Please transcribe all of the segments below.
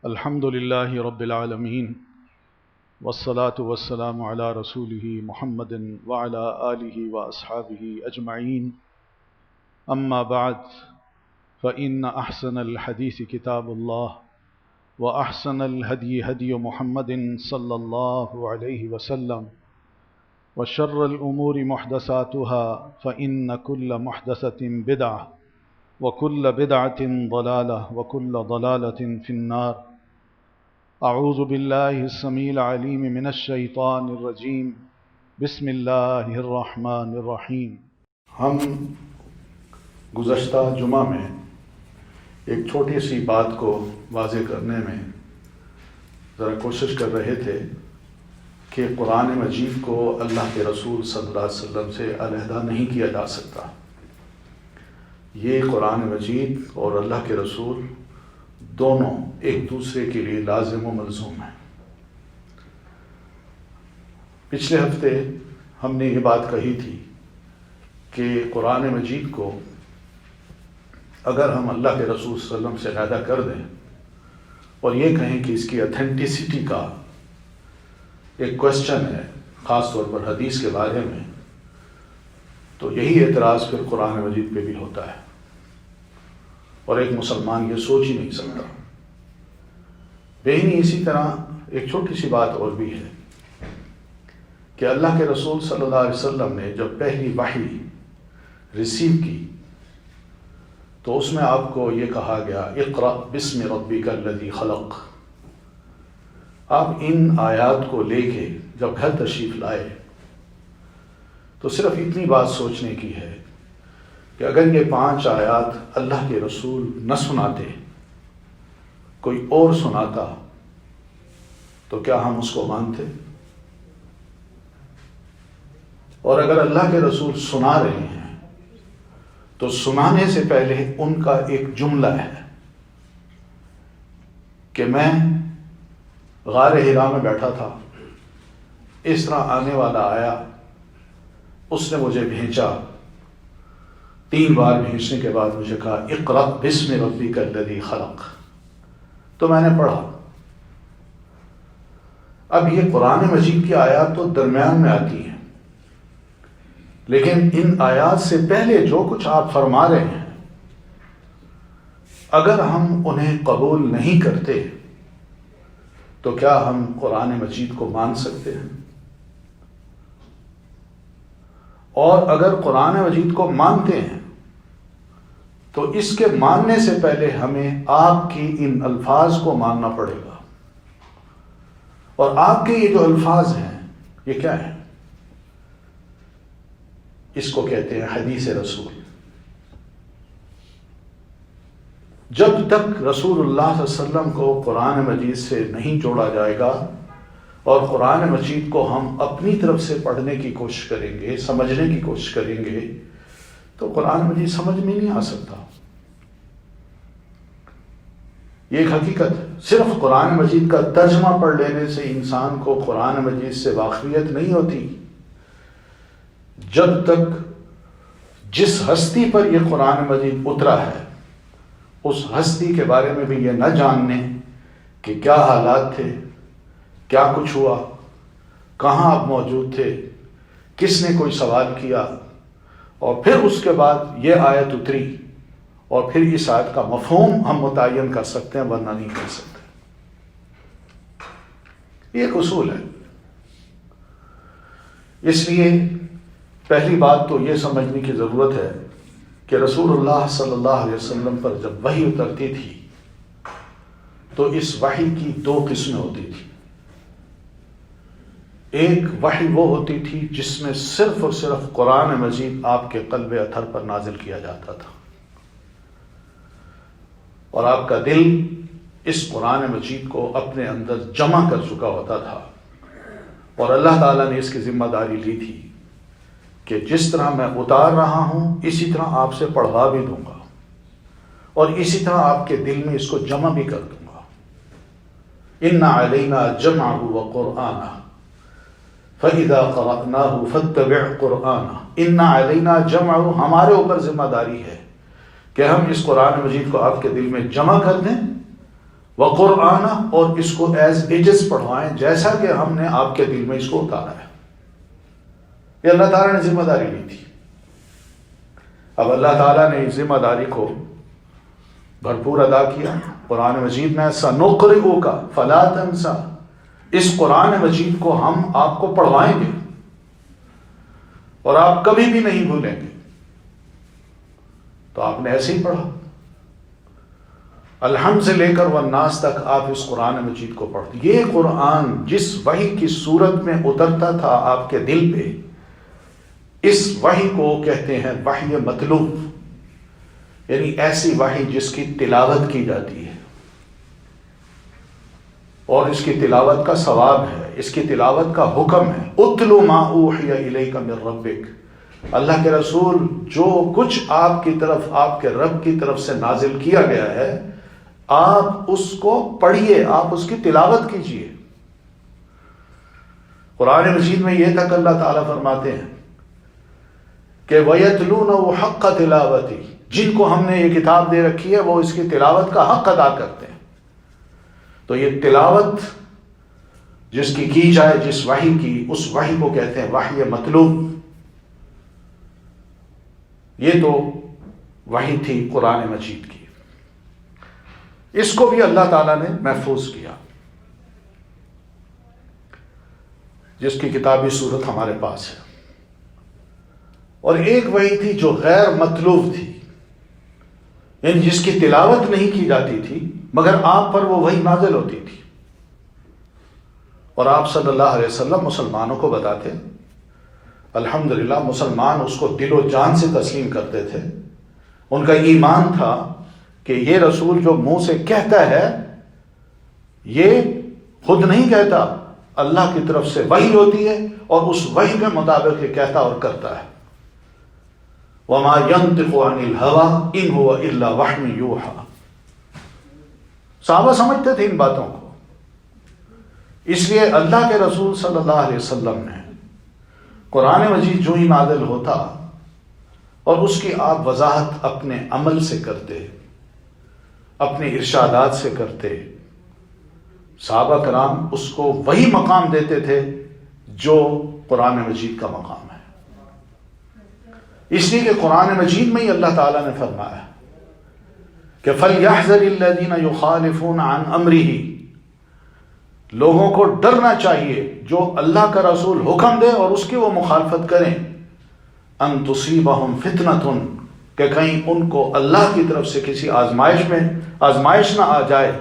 الحمد لله رب العالمين والصلاة والسلام على رسوله محمد وعلى آله وأصحابه أجمعين. أما بعد، فإن أحسن الحديث كتاب الله، وأحسن الهدي هدي محمد صلى الله عليه وسلم، وشر الأمور محدثاتها، فإن كل محدثة بدعة، وكل بدعة ضلالة، وكل ضلالة في النار. اعوذ باللہ السمیع العلیم من الشیطان الرجیم، بسم اللہ الرحمن الرحیم. ہم گزشتہ جمعہ میں ایک چھوٹی سی بات کو واضح کرنے میں ذرا کوشش کر رہے تھے کہ قرآن مجید کو اللہ کے رسول صلی اللہ علیہ وسلم سے علیحدہ نہیں کیا جا سکتا. یہ قرآن مجید اور اللہ کے رسول دونوں ایک دوسرے کے لیے لازم و ملزوم ہیں. پچھلے ہفتے ہم نے یہ بات کہی تھی کہ قرآن مجید کو اگر ہم اللہ کے رسول صلی اللہ علیہ وسلم سے علیحدہ کر دیں اور یہ کہیں کہ اس کی اتھینٹسٹی کا ایک کوشچن ہے، خاص طور پر حدیث کے بارے میں، تو یہی اعتراض پھر قرآن مجید پہ بھی ہوتا ہے، اور ایک مسلمان یہ سوچ ہی نہیں سکتا. بہنی اسی طرح ایک چھوٹی سی بات اور بھی ہے کہ اللہ کے رسول صلی اللہ علیہ وسلم نے جب پہلی وحی ریسیو کی تو اس میں آپ کو یہ کہا گیا اقرأ بسم ربک الذی خلق. آپ ان آیات کو لے کے جب گھر تشریف لائے تو صرف اتنی بات سوچنے کی ہے کہ اگر یہ 5 آیات اللہ کے رسول نہ سناتے، کوئی اور سناتا، تو کیا ہم اس کو مانتے؟ اور اگر اللہ کے رسول سنا رہے ہیں تو سنانے سے پہلے ان کا ایک جملہ ہے کہ میں غار حرا میں بیٹھا تھا، اس طرح آنے والا آیا، اس نے مجھے بھیجا، 3 بار بھیجنے کے بعد مجھے کہا اقرأ بسم ربک الذی خلق، تو میں نے پڑھا. اب یہ قرآن مجید کی آیات تو درمیان میں آتی ہیں، لیکن ان آیات سے پہلے جو کچھ آپ فرما رہے ہیں اگر ہم انہیں قبول نہیں کرتے تو کیا ہم قرآن مجید کو مان سکتے ہیں؟ اور اگر قرآن مجید کو مانتے ہیں تو اس کے ماننے سے پہلے ہمیں آپ کی ان الفاظ کو ماننا پڑے گا. اور آپ کے یہ جو الفاظ ہیں یہ کیا ہیں؟ اس کو کہتے ہیں حدیث رسول. جب تک رسول اللہ صلی اللہ علیہ وسلم کو قرآن مجید سے نہیں جوڑا جائے گا اور قرآن مجید کو ہم اپنی طرف سے پڑھنے کی کوشش کریں گے، سمجھنے کی کوشش کریں گے، تو قرآن مجید سمجھ میں نہیں آ سکتا. یہ ایک حقیقت ہے. صرف قرآن مجید کا ترجمہ پڑھ لینے سے انسان کو قرآن مجید سے واقفیت نہیں ہوتی. جب تک جس ہستی پر یہ قرآن مجید اترا ہے اس ہستی کے بارے میں بھی یہ نہ جاننے کہ کیا حالات تھے، کیا کچھ ہوا، کہاں آپ موجود تھے، کس نے کوئی سوال کیا، اور پھر اس کے بعد یہ آیت اتری اور پھر اس آیت کا مفہوم ہم متعین کر سکتے ہیں، ورنہ نہیں کر سکتے. یہ ایک اصول ہے. اس لیے پہلی بات تو یہ سمجھنے کی ضرورت ہے کہ رسول اللہ صلی اللہ علیہ وسلم پر جب وحی اترتی تھی تو اس وحی کی 2 قسمیں ہوتی تھی. ایک وحی وہ ہوتی تھی جس میں صرف اور صرف قرآن مجید آپ کے قلب اطہر پر نازل کیا جاتا تھا، اور آپ کا دل اس قرآن مجید کو اپنے اندر جمع کر چکا ہوتا تھا، اور اللہ تعالیٰ نے اس کی ذمہ داری لی تھی کہ جس طرح میں اتار رہا ہوں اسی طرح آپ سے پڑھوا بھی دوں گا، اور اسی طرح آپ کے دل میں اس کو جمع بھی کر دوں گا. اِنَّ عَلَيْنَا جَمْعَهُ وَقُرْآنَهُ فَإِذَا قَرَأْنَاهُ فَاتَّبِعْ قُرْآنَهُ. اِنَّ عَلَيْنَا جَمْعَهُ، ہمارے اوپر ذمہ داری ہے کہ ہم اس قرآن مجید کو آپ کے دل میں جمع کر دیں وقرآن، اور اس کو ایز اٹ از پڑھوائیں جیسا کہ ہم نے آپ کے دل میں اس کو اتارا ہے. یہ اللہ تعالیٰ نے ذمہ داری لی تھی. اب اللہ تعالیٰ نے اس ذمہ داری کو بھرپور ادا کیا. قرآن مجید میں سنقرئک فلا تنسیٰ، اس قرآن مجید کو ہم آپ کو پڑھوائیں گے اور آپ کبھی بھی نہیں بھولیں گے. تو آپ نے ایسے ہی پڑھا، الحمد سے لے کر والناس تک آپ اس قرآن مجید کو پڑھتے. یہ قرآن جس وحی کی صورت میں اترتا تھا آپ کے دل پہ، اس وحی کو کہتے ہیں وحی مطلوب، یعنی ایسی وحی جس کی تلاوت کی جاتی ہے اور اس کی تلاوت کا ثواب ہے، اس کی تلاوت کا حکم ہے. اتل ما اوحی الیک من ربک، اللہ کے رسول جو کچھ آپ کی طرف، آپ کے رب کی طرف سے نازل کیا گیا ہے، آپ اس کو پڑھیے، آپ اس کی تلاوت کیجیے. قرآن مجید میں یہ تک اللہ تعالیٰ فرماتے ہیں کہ وَيَتْلُونَهُ حَقَّ تِلَاوَتِهِ، جن کو ہم نے یہ کتاب دے رکھی ہے وہ اس کی تلاوت کا حق ادا کرتے ہیں. تو یہ تلاوت جس کی جائے، جس وحی کی، اس وحی کو کہتے ہیں وحی مطلوب. یہ تو وحی تھی قرآن مجید کی. اس کو بھی اللہ تعالیٰ نے محفوظ کیا، جس کی کتابی صورت ہمارے پاس ہے. اور ایک وحی تھی جو غیر مطلوب تھی، یعنی جس کی تلاوت نہیں کی جاتی تھی مگر آپ پر وہ وحی نازل ہوتی تھی، اور آپ صلی اللہ علیہ وسلم مسلمانوں کو بتاتے. الحمدللہ مسلمان اس کو دل و جان سے تسلیم کرتے تھے. ان کا ایمان تھا کہ یہ رسول جو منہ سے کہتا ہے یہ خود نہیں کہتا، اللہ کی طرف سے وحی ہوتی ہے اور اس وحی کے مطابق یہ کہتا اور کرتا ہے. وما ينطق عن الهوى ان هو الا وحی یوحى. صحابہ سمجھتے تھے ان باتوں کو. اس لیے اللہ کے رسول صلی اللہ علیہ وسلم نے قرآن مجید جو ہی نازل ہوتا اور اس کی آپ وضاحت اپنے عمل سے کرتے، اپنے ارشادات سے کرتے، صحابہ کرام اس کو وہی مقام دیتے تھے جو قرآن مجید کا مقام ہے. اس لیے کہ قرآن مجید میں ہی اللہ تعالیٰ نے فرمایا کہ فَلْيَحْذَرِ الَّذِينَ يُخَالِفُونَ عَنْ أَمْرِهِ، لوگوں کو ڈرنا چاہیے جو اللہ کا رسول حکم دے اور اس کی وہ مخالفت کریں، أَن تُصِيبَهُمْ فِتْنَةٌ، کہ کہیں ان کو اللہ کی طرف سے کسی آزمائش نہ آ جائے،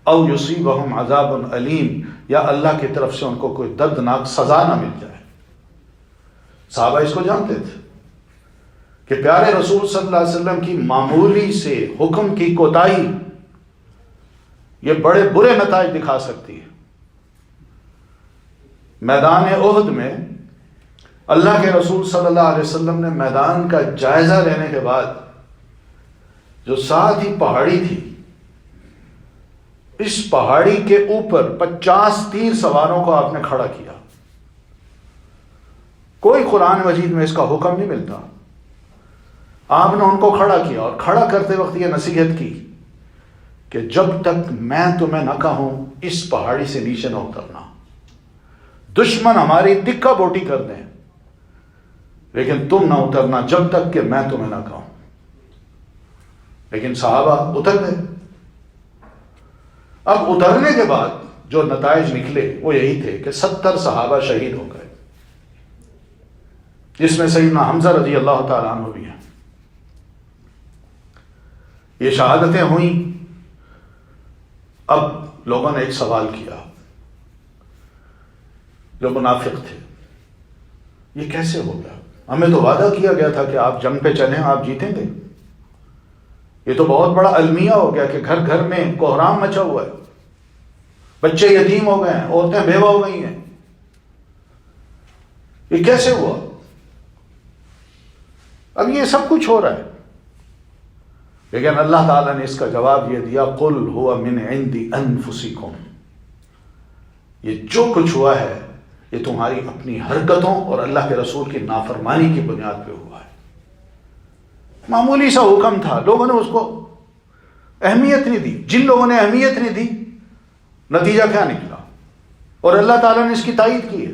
أَوْ يُصِيبَهُمْ عَذَابٌ أَلِيمٌ، یا اللہ کی طرف سے ان کو کوئی دردناک سزا نہ مل جائے. صحابہ اس کو جانتے تھے کہ پیارے رسول صلی اللہ علیہ وسلم کی معمولی سے حکم کی کوتاہی یہ بڑے برے نتائج دکھا سکتی ہے. میدان احد میں اللہ کے رسول صلی اللہ علیہ وسلم نے میدان کا جائزہ لینے کے بعد جو ساتھ ہی پہاڑی تھی، اس پہاڑی کے اوپر 50 تیر سواروں کو آپ نے کھڑا کیا. کوئی قرآن مجید میں اس کا حکم نہیں ملتا. آپ نے ان کو کھڑا کیا اور کھڑا کرتے وقت یہ نصیحت کی کہ جب تک میں تمہیں نہ کہوں اس پہاڑی سے نیچے نہ اترنا. دشمن ہماری دکا بوٹی کر دیں لیکن تم نہ اترنا جب تک کہ میں تمہیں نہ کہوں. لیکن صحابہ اتر گئے. اب اترنے کے بعد جو نتائج نکلے وہ یہی تھے کہ 70 صحابہ شہید ہو گئے، جس میں سیدنا حمزہ رضی اللہ تعالیٰ عنہ بھی ہیں. یہ شہادتیں ہوئیں. اب لوگوں نے ایک سوال کیا، جو منافق تھے، یہ کیسے ہو گیا؟ ہمیں تو وعدہ کیا گیا تھا کہ آپ جنگ پہ چلیں، آپ جیتیں گے. یہ تو بہت بڑا المیہ ہو گیا کہ گھر گھر میں کوہرام مچا ہوا ہے، بچے یتیم ہو گئے ہیں، عورتیں بیوہ ہو گئی ہیں. یہ کیسے ہوا؟ اب یہ سب کچھ ہو رہا ہے، لیکن اللہ تعالیٰ نے اس کا جواب یہ دیا، قُلْ هُوَ مِنْ عِنْدِ أَنفُسِكُمْ، یہ جو کچھ ہوا ہے یہ تمہاری اپنی حرکتوں اور اللہ کے رسول کی نافرمانی کی بنیاد پہ ہوا ہے. معمولی سا حکم تھا، لوگوں نے اس کو اہمیت نہیں دی. جن لوگوں نے اہمیت نہیں دی نتیجہ کیا نکلا؟ اور اللہ تعالیٰ نے اس کی تائید کی ہے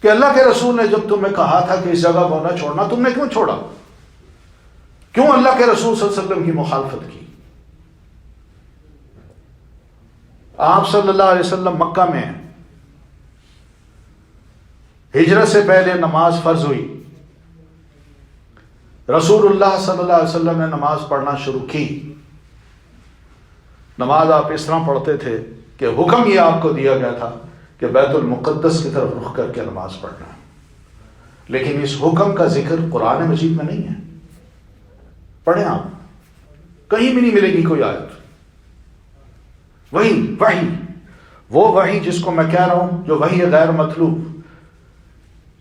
کہ اللہ کے رسول نے جب تمہیں کہا تھا کہ اس جگہ کو نہ چھوڑنا، تم نے کیوں چھوڑا؟ کیوں اللہ کے رسول صلی اللہ علیہ وسلم کی مخالفت کی؟ آپ صلی اللہ علیہ وسلم مکہ میں ہیں، ہجرت سے پہلے نماز فرض ہوئی، رسول اللہ صلی اللہ علیہ وسلم نے نماز پڑھنا شروع کی۔ نماز آپ اس طرح پڑھتے تھے کہ حکم یہ آپ کو دیا گیا تھا کہ بیت المقدس کی طرف رخ کر کے نماز پڑھنا ہے، لیکن اس حکم کا ذکر قرآن مجید میں نہیں ہے۔ پڑھیں آپ، کہیں بھی نہیں ملے گی کوئی آیت۔ وہی وہ وحی جس کو میں کہہ رہا ہوں، جو وحی غیر مطلوب،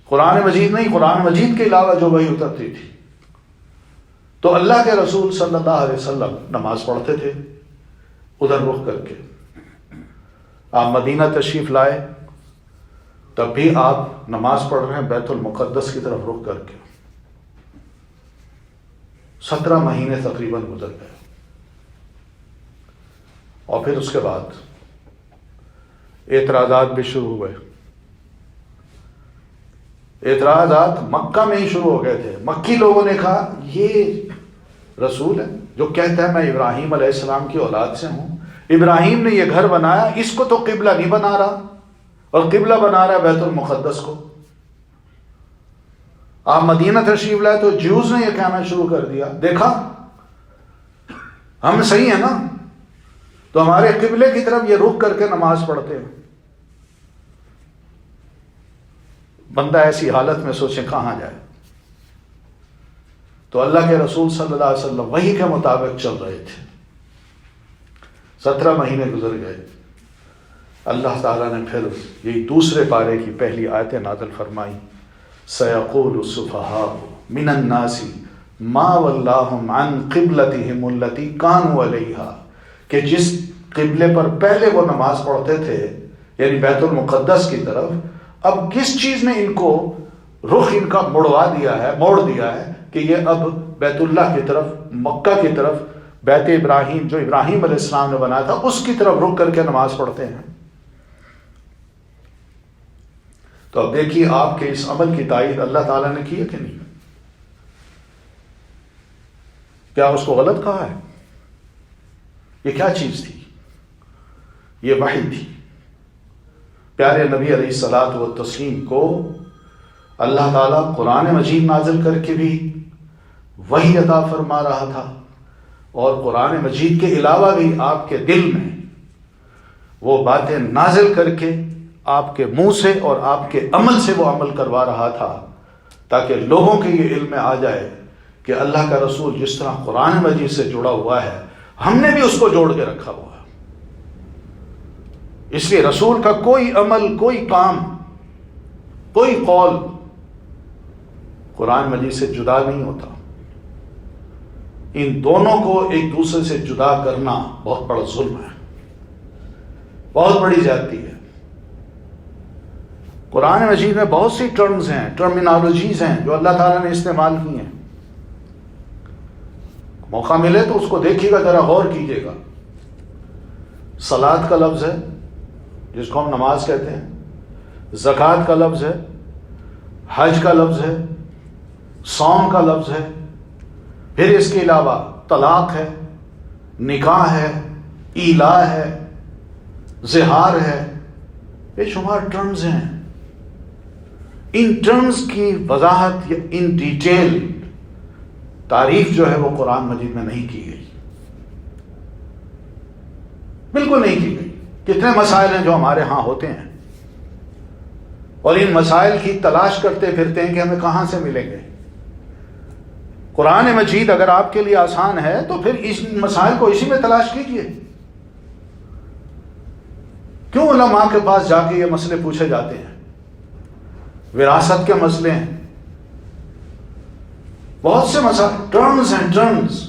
قرآن مجید نہیں، قرآن مجید کے علاوہ جو وحی اترتی تھی۔ تو اللہ کے رسول صلی اللہ علیہ وسلم نماز پڑھتے تھے ادھر رخ کر کے۔ آپ مدینہ تشریف لائے تب بھی آپ نماز پڑھ رہے ہیں بیت المقدس کی طرف رخ کر کے۔ 17 مہینے تقریباً گزر گئے، اور پھر اس کے بعد اعتراضات بھی شروع ہوئے۔ اعتراضات مکہ میں ہی شروع ہو گئے تھے۔ مکی لوگوں نے کہا یہ رسول ہے جو کہتا ہے میں ابراہیم علیہ السلام کی اولاد سے ہوں، ابراہیم نے یہ گھر بنایا، اس کو تو قبلہ نہیں بنا رہا، اور قبلہ بنا رہا ہے بیت المقدس کو۔ آپ مدینہ تشریف لائے تو جیوز نے یہ کہنا شروع کر دیا، دیکھا ہم صحیح ہیں نا، تو ہمارے قبلے کی طرف یہ رخ کر کے نماز پڑھتے ہیں۔ بندہ ایسی حالت میں سوچے کہاں جائے؟ تو اللہ کے رسول صلی اللہ علیہ وسلم وحی کے مطابق چل رہے تھے۔ 17 مہینے گزر گئے، اللہ تعالیٰ نے پھر یہی دوسرے پارے کی پہلی آیتیں نازل فرمائی، سَيَقُولُ السُّفَهَاءُ مِنَ النَّاسِ مَا وَلَّاهُمْ عَنْ قِبْلَتِهِمُ الَّتِي كَانُوا عَلَيْهَا، کہ جس قبلے پر پہلے وہ نماز پڑھتے تھے یعنی بیت المقدس کی طرف، اب کس چیز نے ان کو رخ ان کا موڑ دیا ہے کہ یہ اب بیت اللہ کی طرف، مکہ کی طرف، بیت ابراہیم جو ابراہیم علیہ السلام نے بنایا تھا اس کی طرف رخ کر کے نماز پڑھتے ہیں۔ تو اب دیکھیے آپ کے اس عمل کی تائید اللہ تعالیٰ نے کی ہے کہ نہیں؟ کیا اس کو غلط کہا ہے؟ یہ کیا چیز تھی؟ یہ وحی تھی۔ پیارے نبی علیہ الصلاۃ والتسلیم کو اللہ تعالیٰ قرآن مجید نازل کر کے بھی وحی عطا فرما رہا تھا، اور قرآن مجید کے علاوہ بھی آپ کے دل میں وہ باتیں نازل کر کے آپ کے منہ سے اور آپ کے عمل سے وہ عمل کروا رہا تھا، تاکہ لوگوں کے یہ علم میں آ جائے کہ اللہ کا رسول جس طرح قرآن مجید سے جڑا ہوا ہے، ہم نے بھی اس کو جوڑ کے رکھا ہوا ہے۔ اس لیے رسول کا کوئی عمل، کوئی کام، کوئی قول قرآن مجید سے جدا نہیں ہوتا۔ ان دونوں کو ایک دوسرے سے جدا کرنا بہت بڑا ظلم ہے، بہت بڑی زیادتی ہے۔ قرآن مجید میں بہت سی ٹرمز ہیں، ٹرمینالوجیز ہیں جو اللہ تعالیٰ نے استعمال کی ہیں۔ موقع ملے تو اس کو دیکھیے گا، ذرا غور کیجیے گا۔ صلاۃ کا لفظ ہے جس کو ہم نماز کہتے ہیں، زکوٰۃ کا لفظ ہے، حج کا لفظ ہے، صوم کا لفظ ہے، پھر اس کے علاوہ طلاق ہے، نکاح ہے، ایلا ہے، زہار ہے، بے شمار ٹرمز ہیں۔ ان ٹرمز کی وضاحت یا ان ڈیٹیل تعریف جو ہے وہ قرآن مجید میں نہیں کی گئی، بالکل نہیں کی گئی۔ کتنے مسائل ہیں جو ہمارے ہاں ہوتے ہیں، اور ان مسائل کی تلاش کرتے پھرتے ہیں کہ ہمیں کہاں سے ملیں گے۔ قرآن مجید اگر آپ کے لیے آسان ہے تو پھر اس مسائل کو اسی میں تلاش کیجئے۔ کیوں علماء کے پاس جا کے یہ مسئلے پوچھے جاتے ہیں؟ وراثت کے مسئلے ہیں، بہت سے مسائل، ٹرمز ہیں، ٹرمز۔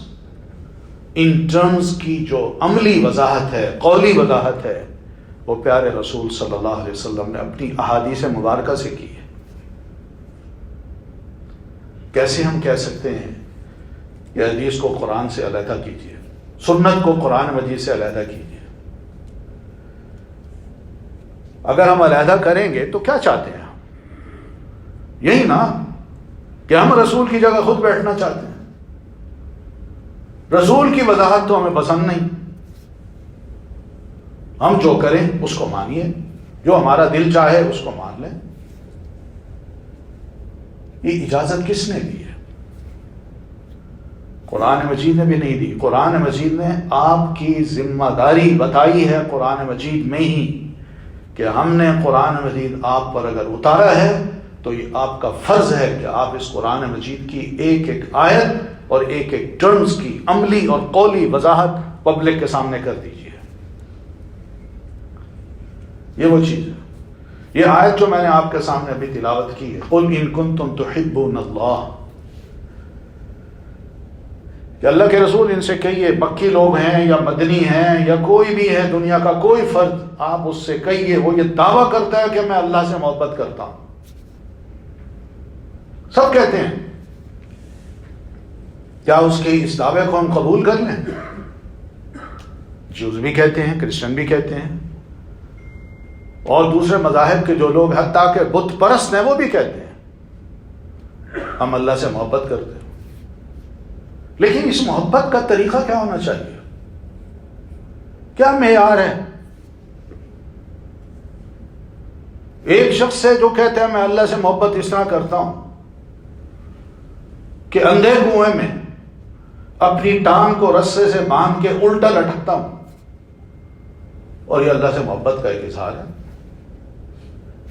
ان ٹرمز کی جو عملی وضاحت ہے، قولی وضاحت ہے، وہ پیارے رسول صلی اللہ علیہ وسلم نے اپنی احادیث مبارکہ سے کی ہے۔ کیسے ہم کہہ سکتے ہیں کہ حدیث کو قرآن سے علیحدہ کیجیے، سنت کو قرآن مجید سے علیحدہ کیجیے؟ اگر ہم علیحدہ کریں گے تو کیا چاہتے ہیں؟ یہی نا کہ ہم رسول کی جگہ خود بیٹھنا چاہتے ہیں. رسول کی وضاحت تو ہمیں پسند نہیں. ہم جو کریں اس کو مانیے، جو ہمارا دل چاہے اس کو مان لیں. یہ اجازت کس نے دی ہے؟ قرآن مجید نے بھی نہیں دی. قرآن مجید نے آپ کی ذمہ داری بتائی ہے قرآن مجید میں ہی کہ ہم نے قرآن مجید آپ پر اگر اتارا ہے تو یہ آپ کا فرض ہے کہ آپ اس قرآن مجید کی ایک ایک آیت اور ایک ایک ٹرمز کی عملی اور قولی وضاحت پبلک کے سامنے کر دیجیے. یہ وہ چیز ہے. یہ آیت جو میں نے آپ کے سامنے ابھی تلاوت کی ہے، قُلْ إِن كُنتُمْ تُحِبُّونَ اللَّهَ، کہ اللہ کے رسول ان سے کہیے، مکی لوگ ہیں یا مدنی ہیں یا کوئی بھی ہے دنیا کا کوئی فرد، آپ اس سے کہیے، وہ یہ دعویٰ کرتا ہے کہ میں اللہ سے محبت کرتا ہوں. سب کہتے ہیں، کیا اس کے اس دعوے کو ہم قبول کر لیں؟ جوز بھی کہتے ہیں، کرسچن بھی کہتے ہیں، اور دوسرے مذاہب کے جو لوگ حتیٰ کہ بت پرست ہیں وہ بھی کہتے ہیں ہم اللہ سے محبت کرتے ہیں. لیکن اس محبت کا طریقہ کیا ہونا چاہیے؟ کیا معیار ہے؟ ایک شخص ہے جو کہتا ہے میں اللہ سے محبت اس طرح کرتا ہوں کہ اندھے کنویں میں اپنی ٹانگ کو رسے سے باندھ کے الٹا لٹکتا ہوں، اور یہ اللہ سے محبت کا ایک اظہار ہے.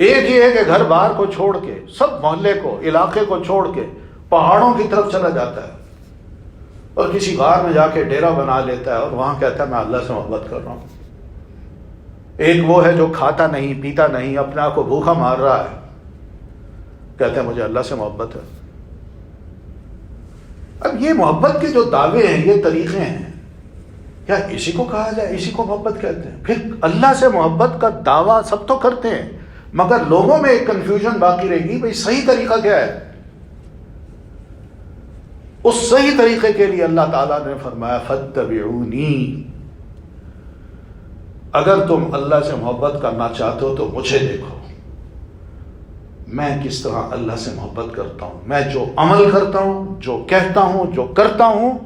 ایک یہ ہے کہ گھر بار کو چھوڑ کے، سب محلے کو، علاقے کو چھوڑ کے پہاڑوں کی طرف چلا جاتا ہے اور کسی غار میں جا کے ڈیرا بنا لیتا ہے اور وہاں کہتا ہے میں اللہ سے محبت کر رہا ہوں. ایک وہ ہے جو کھاتا نہیں پیتا نہیں، اپنے آپ کو بھوکا مار رہا ہے، کہتا ہے مجھے اللہ سے محبت ہے. اب یہ محبت کے جو دعوے ہیں، یہ طریقے ہیں، کیا اسی کو کہا جائے اسی کو محبت کہتے ہیں؟ پھر اللہ سے محبت کا دعویٰ سب تو کرتے ہیں، مگر لوگوں میں ایک کنفیوژن باقی رہے گی، بھئی صحیح طریقہ کیا ہے؟ اس صحیح طریقے کے لیے اللہ تعالیٰ نے فرمایا فَاتَّبِعُونِی، اگر تم اللہ سے محبت کرنا چاہتے ہو تو مجھے دیکھو، میں کس طرح اللہ سے محبت کرتا ہوں. میں جو عمل کرتا ہوں، جو کہتا ہوں، جو کرتا ہوں،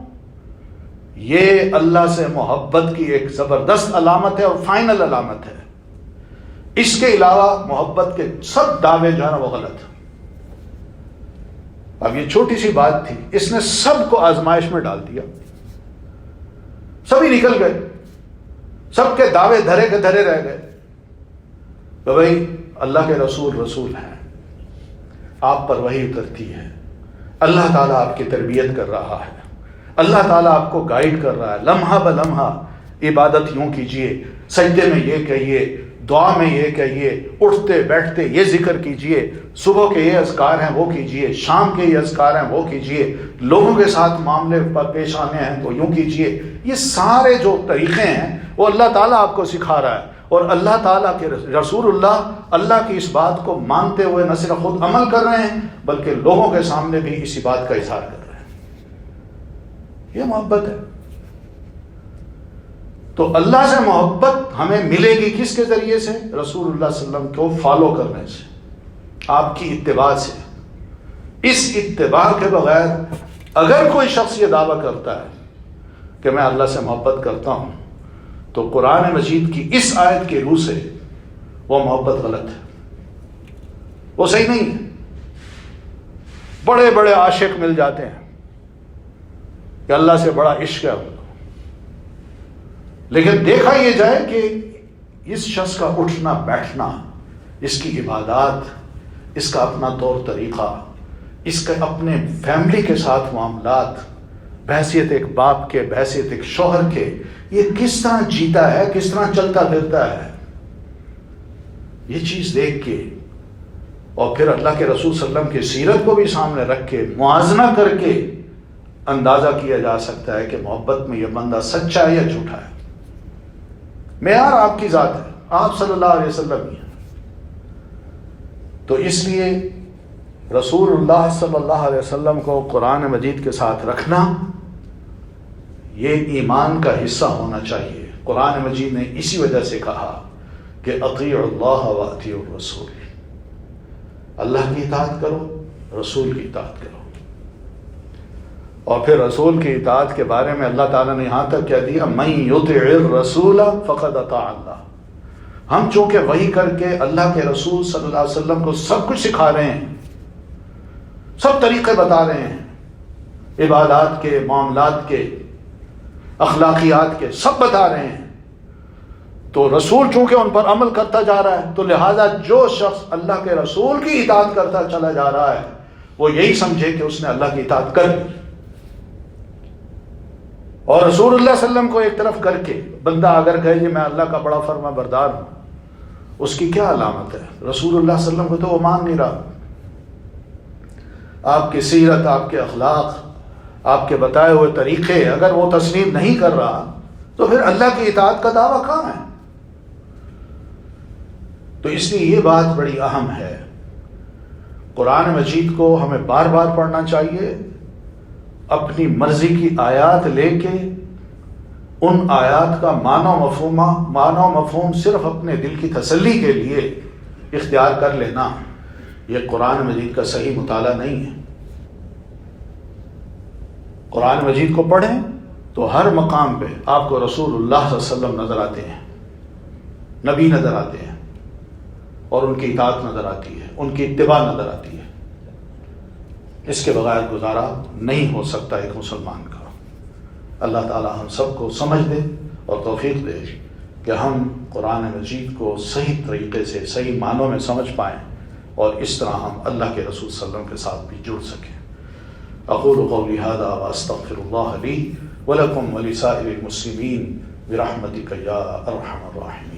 یہ اللہ سے محبت کی ایک زبردست علامت ہے اور فائنل علامت ہے. اس کے علاوہ محبت کے سب دعوے جو ہے نا وہ غلط ہیں. اب یہ چھوٹی سی بات تھی، اس نے سب کو آزمائش میں ڈال دیا، سبھی نکل گئے، سب کے دعوے دھرے کے دھرے رہ گئے کہ بھائی اللہ کے رسول رسول ہیں، آپ پر وحی اترتی ہے، اللہ تعالیٰ آپ کی تربیت کر رہا ہے، اللہ تعالیٰ آپ کو گائیڈ کر رہا ہے، لمحہ بلمحہ عبادت یوں کیجئے، سجدے میں یہ کہیے، دعا میں یہ کہیے، اٹھتے بیٹھتے یہ ذکر کیجئے، صبح کے یہ اذکار ہیں وہ کیجئے، شام کے یہ اذکار ہیں وہ کیجئے، لوگوں کے ساتھ معاملے پر پیش آنے ہیں تو یوں کیجئے. یہ سارے جو طریقے ہیں وہ اللہ تعالیٰ آپ کو سکھا رہا ہے، اور اللہ تعالیٰ کے رسول اللہ کی اس بات کو مانتے ہوئے نہ صرف خود عمل کر رہے ہیں بلکہ لوگوں کے سامنے بھی اسی بات کا اظہار کر رہے ہیں. یہ محبت ہے. تو اللہ سے محبت ہمیں ملے گی کس کے ذریعے سے؟ رسول اللہ صلی اللہ علیہ وسلم کو فالو کرنے سے، آپ کی اتباع سے. اس اتباع کے بغیر اگر کوئی شخص یہ دعویٰ کرتا ہے کہ میں اللہ سے محبت کرتا ہوں تو قرآن مجید کی اس آیت کے روح سے وہ محبت غلط ہے، وہ صحیح نہیں ہے. بڑے بڑے عاشق مل جاتے ہیں کہ اللہ سے بڑا عشق ہے، لیکن دیکھا یہ جائے کہ اس شخص کا اٹھنا بیٹھنا، اس کی عبادات، اس کا اپنا طور طریقہ، اس کے اپنے فیملی کے ساتھ معاملات، بحیثیت ایک باپ کے، بحیثیت ایک شوہر کے، یہ کس طرح جیتا ہے، کس طرح چلتا پھرتا ہے. یہ چیز دیکھ کے اور پھر اللہ کے رسول صلی اللہ علیہ وسلم کی سیرت کو بھی سامنے رکھ کے موازنہ کر کے اندازہ کیا جا سکتا ہے کہ محبت میں یہ بندہ سچا ہے یا جھوٹا ہے. معیار آپ کی ذات ہے، آپ صلی اللہ علیہ وسلم ہی ہیں. تو اس لیے رسول اللہ صلی اللہ علیہ وسلم کو قرآن مجید کے ساتھ رکھنا یہ ایمان کا حصہ ہونا چاہیے. قرآن مجید نے اسی وجہ سے کہا کہ اطیعوا اللہ و اطیعوا الرسول، اللہ کی اطاعت کرو، رسول کی اطاعت کرو۔ اور پھر رسول کی اطاعت کے بارے میں اللہ تعالیٰ نے یہاں تک کہہ دیا من یطع الرسول فقد اطاع اللہ۔ ہم چونکہ وحی کر کے اللہ کے رسول صلی اللہ علیہ وسلم کو سب کچھ سکھا رہے ہیں، سب طریقے بتا رہے ہیں، عبادات کے، معاملات کے، اخلاقیات کے، سب بتا رہے ہیں، تو رسول چونکہ ان پر عمل کرتا جا رہا ہے، تو لہٰذا جو شخص اللہ کے رسول کی اطاعت کرتا چلا جا رہا ہے وہ یہی سمجھے کہ اس نے اللہ کی اطاعت کر دی۔ اور رسول اللہ صلی اللہ علیہ وسلم کو ایک طرف کر کے بندہ اگر کہے کہ میں اللہ کا بڑا فرما بردار ہوں، اس کی کیا علامت ہے؟ رسول اللہ صلی اللہ علیہ وسلم کو تو وہ مان نہیں رہا۔ آپ کی سیرت، آپ کے اخلاق، آپ کے بتائے ہوئے طریقے اگر وہ تسلیم نہیں کر رہا تو پھر اللہ کی اطاعت کا دعویٰ کہاں ہے؟ تو اس لیے یہ بات بڑی اہم ہے، قرآن مجید کو ہمیں بار بار پڑھنا چاہیے، اپنی مرضی کی آیات لے کے ان آیات کا معنی و مفہوم صرف اپنے دل کی تسلی کے لیے اختیار کر لینا، یہ قرآن مجید کا صحیح مطالعہ نہیں ہے۔ قرآن مجید کو پڑھیں تو ہر مقام پہ آپ کو رسول اللہ صلی اللہ علیہ وسلم نظر آتے ہیں، نبی نظر آتے ہیں، اور ان کی اطاعت نظر آتی ہے، ان کی اتباع نظر آتی ہے۔ اس کے بغیر گزارا نہیں ہو سکتا ایک مسلمان کا۔ اللہ تعالی ہم سب کو سمجھ دے اور توفیق دے کہ ہم قرآن مجید کو صحیح طریقے سے، صحیح معنوں میں سمجھ پائیں، اور اس طرح ہم اللہ کے رسول صلی اللہ علیہ وسلم کے ساتھ بھی جڑ سکیں۔ اقول قولی ھذا واستغفر اللہ لی ولکم ولسائر المسلمین برحمتک یا ارحم الراحمین۔